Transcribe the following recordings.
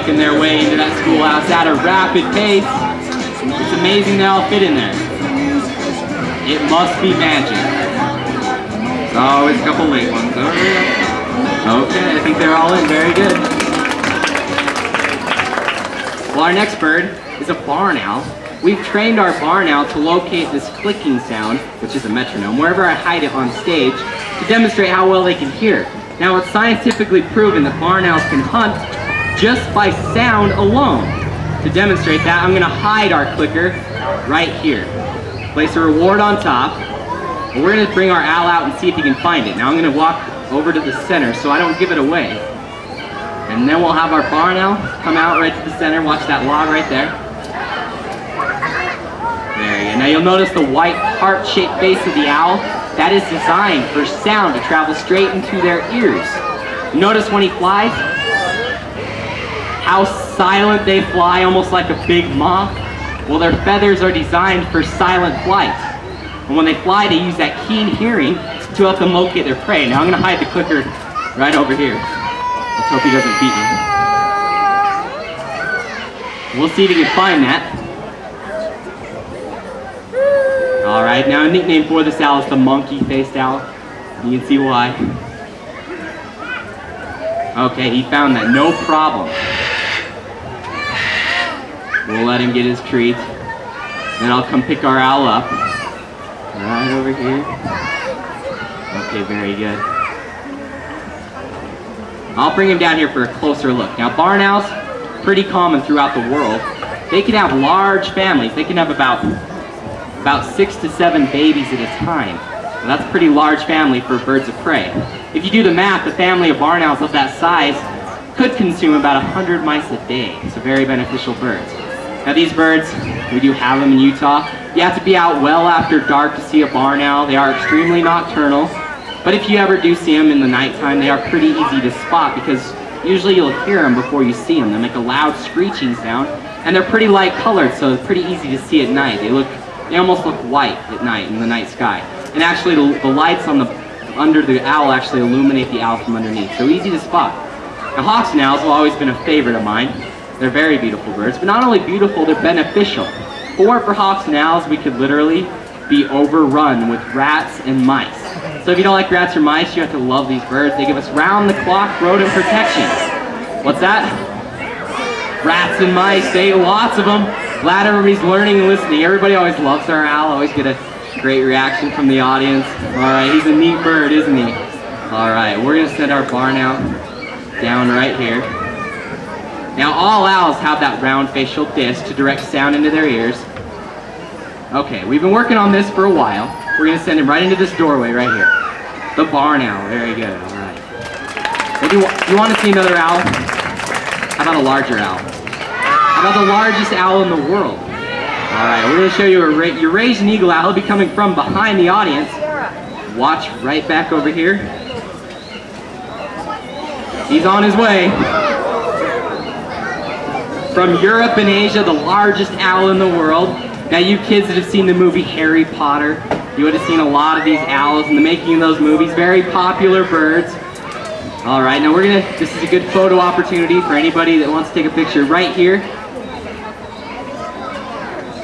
Making their way into that schoolhouse at a rapid pace. It's amazing they all fit in there. It must be magic. Oh, it's a couple late ones. Okay, I think they're all in. Very good. Well, our next bird is a barn owl. We've trained our barn owl to locate this clicking sound, which is a metronome, wherever I hide it on stage to demonstrate how well they can hear. Now, it's scientifically proven that barn owls can hunt just by sound alone. To demonstrate that, I'm going to hide our clicker right here. Place a reward on top. And we're going to bring our owl out and see if he can find it. Now I'm going to walk over to the center so I don't give it away. And then we'll have our barn owl come out right to the center. Watch that log right there. There you go. Now you'll notice the white heart-shaped base of the owl. That is designed for sound to travel straight into their ears. Notice when he flies, how silent they fly, almost like a big moth. Well, their feathers are designed for silent flight. And when they fly, they use that keen hearing to help them locate their prey. Now I'm going to hide the clicker right over here. Let's hope he doesn't beat me. We'll see if he can find that. Alright, now a nickname for this owl is the monkey-faced owl. You can see why. Okay, he found that. No problem. We'll let him get his treat. Then I'll come pick our owl up. Right over here. Okay, very good. I'll bring him down here for a closer look. Now, barn owls, pretty common throughout the world. They can have large families. They can have about 6 to 7 babies at a time. Now, that's a pretty large family for birds of prey. If you do the math, a family of barn owls of that size could consume about 100 mice a day. So very beneficial birds. Now these birds, we do have them in Utah. You have to be out well after dark to see a barn owl. They are extremely nocturnal. But if you ever do see them in the nighttime, they are pretty easy to spot because usually you'll hear them before you see them. They make a loud screeching sound, and they're pretty light colored, so it's pretty easy to see at night. They almost look white at night in the night sky. And actually the lights on under the owl actually illuminate the owl from underneath, so easy to spot. Now hawks and owls have always been a favorite of mine. They're very beautiful birds, but not only beautiful, they're beneficial. For hawks and owls, we could literally be overrun with rats and mice. So if you don't like rats or mice, you have to love these birds. They give us round-the-clock rodent protection. What's that? Rats and mice, lots of them. Glad everybody's learning and listening. Everybody always loves our owl, always get a great reaction from the audience. All right, he's a neat bird, isn't he? All right, we're gonna send our barn owl down right here. Now all owls have that round facial disc to direct sound into their ears. Okay, we've been working on this for a while. We're going to send him right into this doorway right here. The barn owl, very good, all right. If you want to see another owl, how about a larger owl? How about the largest owl in the world? All right, we're going to show you a Eurasian eagle owl. He'll be coming from behind the audience. Watch right back over here. He's on his way. From Europe and Asia, the largest owl in the world. Now you kids that have seen the movie Harry Potter, you would have seen a lot of these owls in the making of those movies. Very popular birds. All right, now this is a good photo opportunity for anybody that wants to take a picture right here.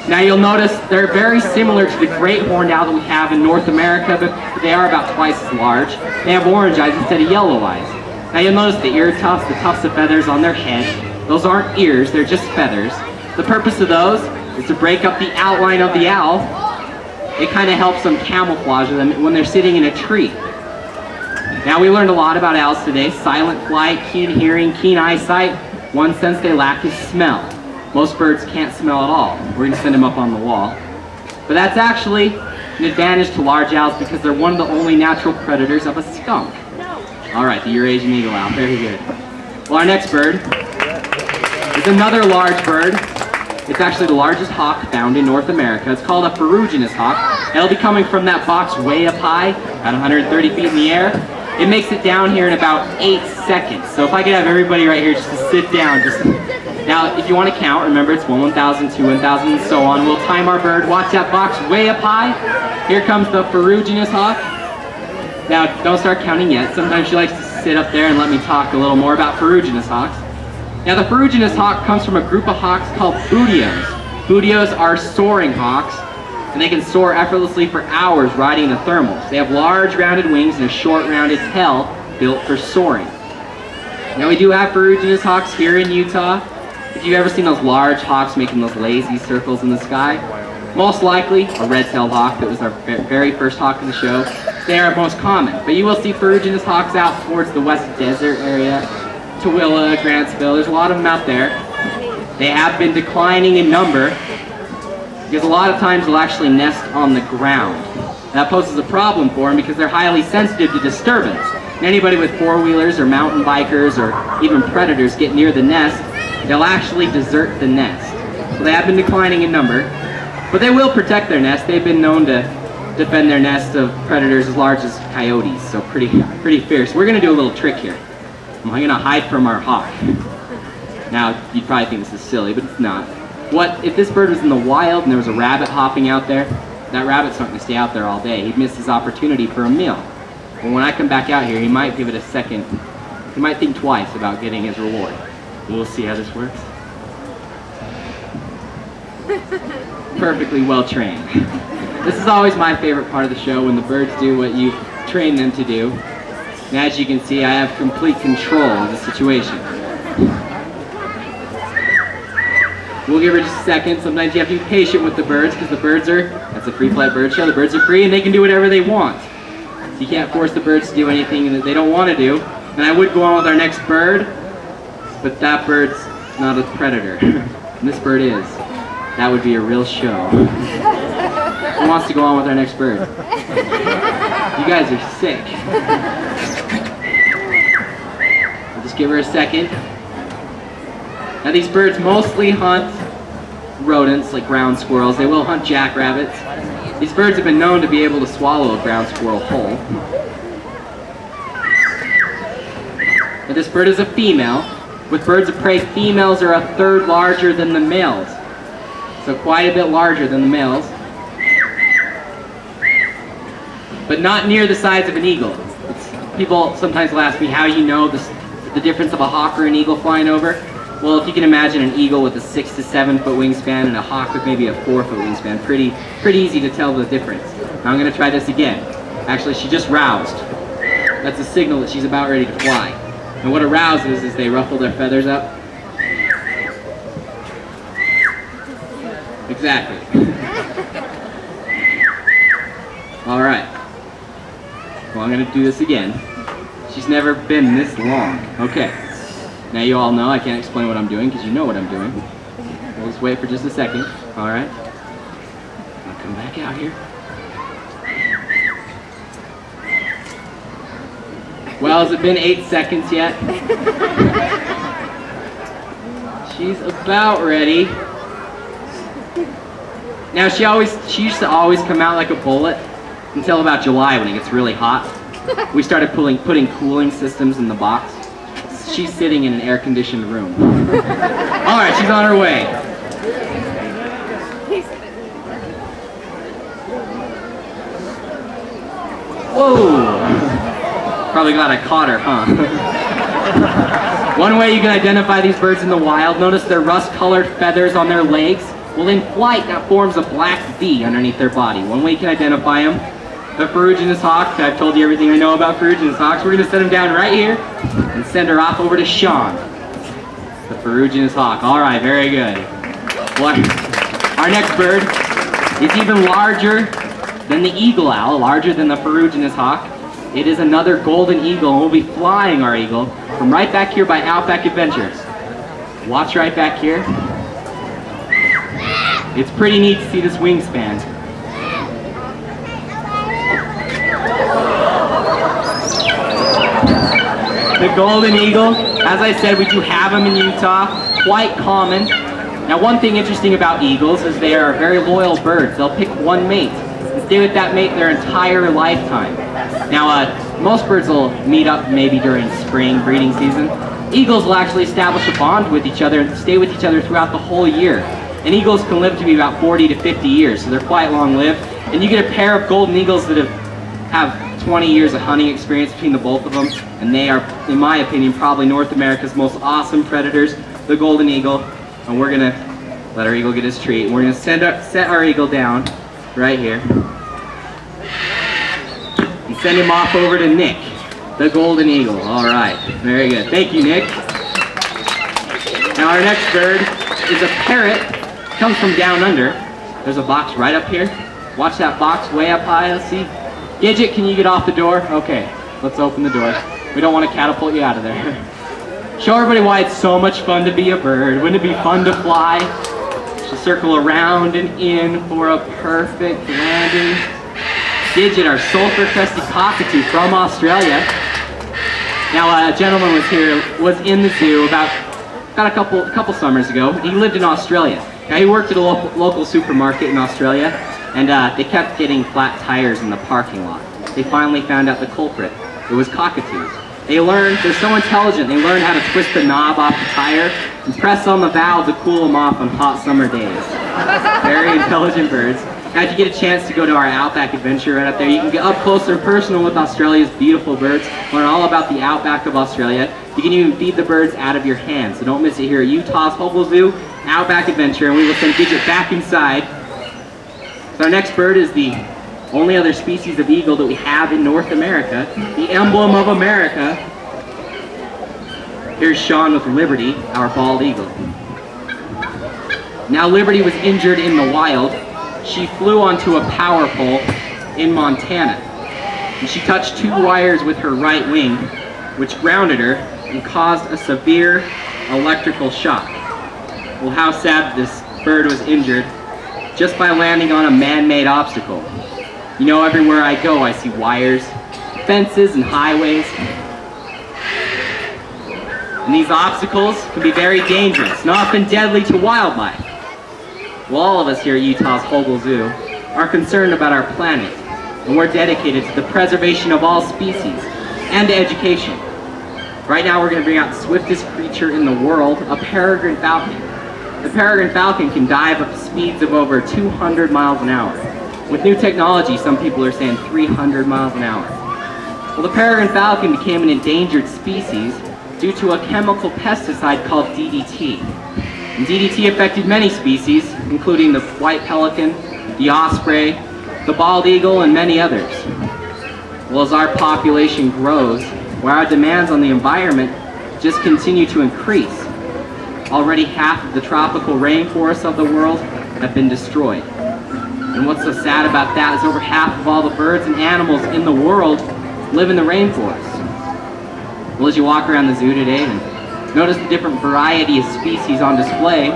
Now you'll notice they're very similar to the great horned owl that we have in North America, but they are about twice as large. They have orange eyes instead of yellow eyes. Now you'll notice the ear tufts, the tufts of feathers on their head. Those aren't ears, they're just feathers. The purpose of those is to break up the outline of the owl. It kind of helps them camouflage them when they're sitting in a tree. Now we learned a lot about owls today. Silent flight, keen hearing, keen eyesight. One sense they lack is smell. Most birds can't smell at all. We're going to send them up on the wall. But that's actually an advantage to large owls because they're one of the only natural predators of a skunk. All right, the Eurasian eagle owl, very good. Well, our next bird is another large bird. It's actually the largest hawk found in North America. It's called a ferruginous hawk. It'll be coming from that box way up high, at 130 feet in the air. It makes it down here in about 8 seconds. So if I could have everybody right here just to sit down. Now, if you want to count, remember it's 1, 1,000, 2, 1,000, and so on. We'll time our bird. Watch that box way up high. Here comes the ferruginous hawk. Now, don't start counting yet. Sometimes she likes to sit up there and let me talk a little more about ferruginous hawks. Now the ferruginous hawk comes from a group of hawks called bootios. Bootios are soaring hawks, and they can soar effortlessly for hours riding the thermals. They have large rounded wings and a short rounded tail built for soaring. Now we do have ferruginous hawks here in Utah. If you've ever seen those large hawks making those lazy circles in the sky, most likely a red-tailed hawk. That was our very first hawk in the show. They are most common, but you will see ferruginous hawks out towards the West Desert area, Tooele, Grantsville. There's a lot of them out there. They have been declining in number because a lot of times they'll actually nest on the ground. That poses a problem for them because they're highly sensitive to disturbance. And anybody with four-wheelers or mountain bikers or even predators get near the nest, they'll actually desert the nest. So they have been declining in number, but they will protect their nest. They've been known to defend their nest of predators as large as coyotes, so pretty fierce. We're going to do a little trick here. I'm going to hide from our hawk. Now, you'd probably think this is silly, but it's not. What if this bird was in the wild and there was a rabbit hopping out there? That rabbit's not going to stay out there all day. He'd miss his opportunity for a meal. But when I come back out here, he might give it a second. He might think twice about getting his reward. We'll see how this works. Perfectly well trained. This is always my favorite part of the show, when the birds do what you train them to do. And as you can see, I have complete control of the situation. We'll give her just a second. Sometimes you have to be patient with the birds because the birds are, that's a free flight bird show, the birds are free and they can do whatever they want. So you can't force the birds to do anything that they don't want to do. And I would go on with our next bird, but that bird's not a predator. And this bird is. That would be a real show. Who wants to go on with our next bird? You guys are sick. I'll just give her a second. Now these birds mostly hunt rodents like ground squirrels. They will hunt jackrabbits. These birds have been known to be able to swallow a ground squirrel whole. But this bird is a female. With birds of prey, females are a third larger than the males. So quite a bit larger than the males. But not near the size of an eagle. People sometimes will ask me how you know the difference of a hawk or an eagle flying over. Well, if you can imagine an eagle with a 6 to 7 foot wingspan and a hawk with maybe a 4 foot wingspan, pretty easy to tell the difference. Now I'm going to try this again. Actually, she just roused. That's a signal that she's about ready to fly. And what arouses is they ruffle their feathers up. Exactly. All right. Well, I'm going to do this again. She's never been this long. Okay. Now you all know I can't explain what I'm doing because you know what I'm doing. We'll just wait for just a second. All right. I'll come back out here. Well, has it been 8 seconds yet? She's about ready. Now she used to always come out like a bullet until about July when it gets really hot. We started putting cooling systems in the box. She's sitting in an air-conditioned room. All right, she's on her way. Whoa! Probably glad I caught her, huh? One way you can identify these birds in the wild, notice their rust-colored feathers on their legs. Well, in flight, that forms a black V underneath their body. One way you can identify them. The ferruginous hawk, I've told you everything I know about ferruginous hawks. We're going to set him down right here and send her off over to Sean. The ferruginous hawk. All right, very good. Well, our next bird is even larger than the eagle owl, larger than the ferruginous hawk. It is another golden eagle, and we'll be flying our eagle from right back here by Outback Adventures. Watch right back here. It's pretty neat to see this wingspan. The golden eagle, as I said, we do have them in Utah, quite common. Now one thing interesting about eagles is they are very loyal birds. They'll pick one mate and stay with that mate their entire lifetime. Now most birds will meet up maybe during spring breeding season. Eagles will actually establish a bond with each other and stay with each other throughout the whole year. And eagles can live to be about 40 to 50 years, so they're quite long-lived. And you get a pair of golden eagles that have 20 years of hunting experience between the both of them, and they are, in my opinion, probably North America's most awesome predators. the golden eagle, and we're gonna let our eagle get his treat. We're gonna set our eagle down right here and send him off over to Nick, the golden eagle. All right, very good. Thank you, Nick. Now our next bird is a parrot. Comes from down under. There's a box right up here. Watch that box way up high. Let's see. Gidget, can you get off the door? Okay, let's open the door. We don't want to catapult you out of there. Show everybody why it's so much fun to be a bird. Wouldn't it be fun to fly? Just circle around and in for a perfect landing. Gidget, our sulfur-crested cockatoo from Australia. Now, a gentleman was in the zoo about a couple summers ago. He lived in Australia. Now, he worked at a local supermarket in Australia, and they kept getting flat tires in the parking lot. They finally found out the culprit. It was cockatoos. They're so intelligent, they learned how to twist the knob off the tire and press on the valve to cool them off on hot summer days. Very intelligent birds. Now, if you get a chance to go to our Outback adventure right up there, you can get up close and personal with Australia's beautiful birds, learn all about the outback of Australia. You can even feed the birds out of your hands, so don't miss it here at Utah's Hogle Zoo, Outback Adventure, and we will send Gidget back inside. So our next bird is the only other species of eagle that we have in North America, the emblem of America. Here's Sean with Liberty, our bald eagle. Now Liberty was injured in the wild. She flew onto a power pole in Montana, and she touched 2 wires with her right wing, which grounded her and caused a severe electrical shock. Well, how sad this bird was injured just by landing on a man-made obstacle. You know, everywhere I go, I see wires, fences, and highways. And these obstacles can be very dangerous and often deadly to wildlife. Well, all of us here at Utah's Hogle Zoo are concerned about our planet, and we're dedicated to the preservation of all species and to education. Right now, we're going to bring out the swiftest creature in the world, a peregrine falcon. The peregrine falcon can dive up to speeds of over 200 miles an hour. With new technology, some people are saying 300 miles an hour. Well, the peregrine falcon became an endangered species due to a chemical pesticide called DDT. And DDT affected many species, including the white pelican, the osprey, the bald eagle, and many others. Well, as our population grows, our demands on the environment just continue to increase. Already half of the tropical rainforests of the world have been destroyed. And what's so sad about that is over half of all the birds and animals in the world live in the rainforest. Well, as you walk around the zoo today and notice the different variety of species on display,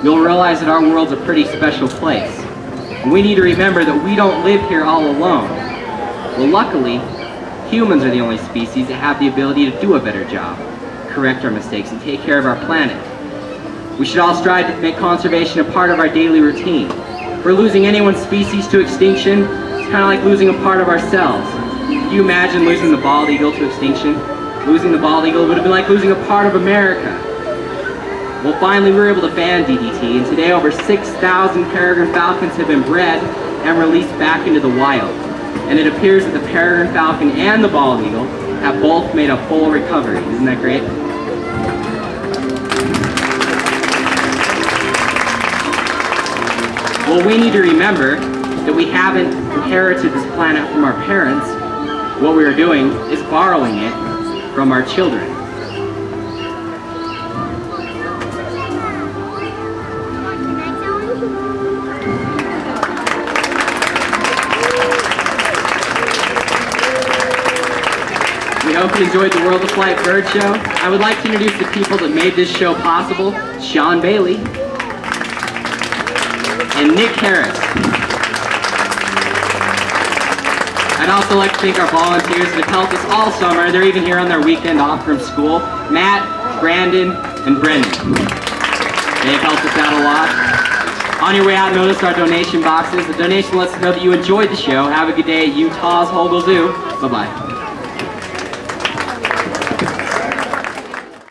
you'll realize that our world's a pretty special place. And we need to remember that we don't live here all alone. Well, luckily, humans are the only species that have the ability to do a better job, correct our mistakes, and take care of our planet. We should all strive to make conservation a part of our daily routine. If we're losing any one species to extinction, it's kind of like losing a part of ourselves. Can you imagine losing the bald eagle to extinction? Losing the bald eagle would have been like losing a part of America. Well, finally we were able to ban DDT, and today over 6,000 peregrine falcons have been bred and released back into the wild. And it appears that the peregrine falcon and the bald eagle have both made a full recovery. Isn't that great? Well, we need to remember that we haven't inherited this planet from our parents. What we are doing is borrowing it from our children. We hope you enjoyed the World of Flight Bird Show. I would like to introduce the people that made this show possible: Sean Bailey and Nick Harris. I'd also like to thank our volunteers that have helped us all summer. They're even here on their weekend off from school: Matt, Brandon, and Brendan. They've helped us out a lot. On your way out, notice our donation boxes. The donation lets us know that you enjoyed the show. Have a good day at Utah's Hogle Zoo. Bye-bye.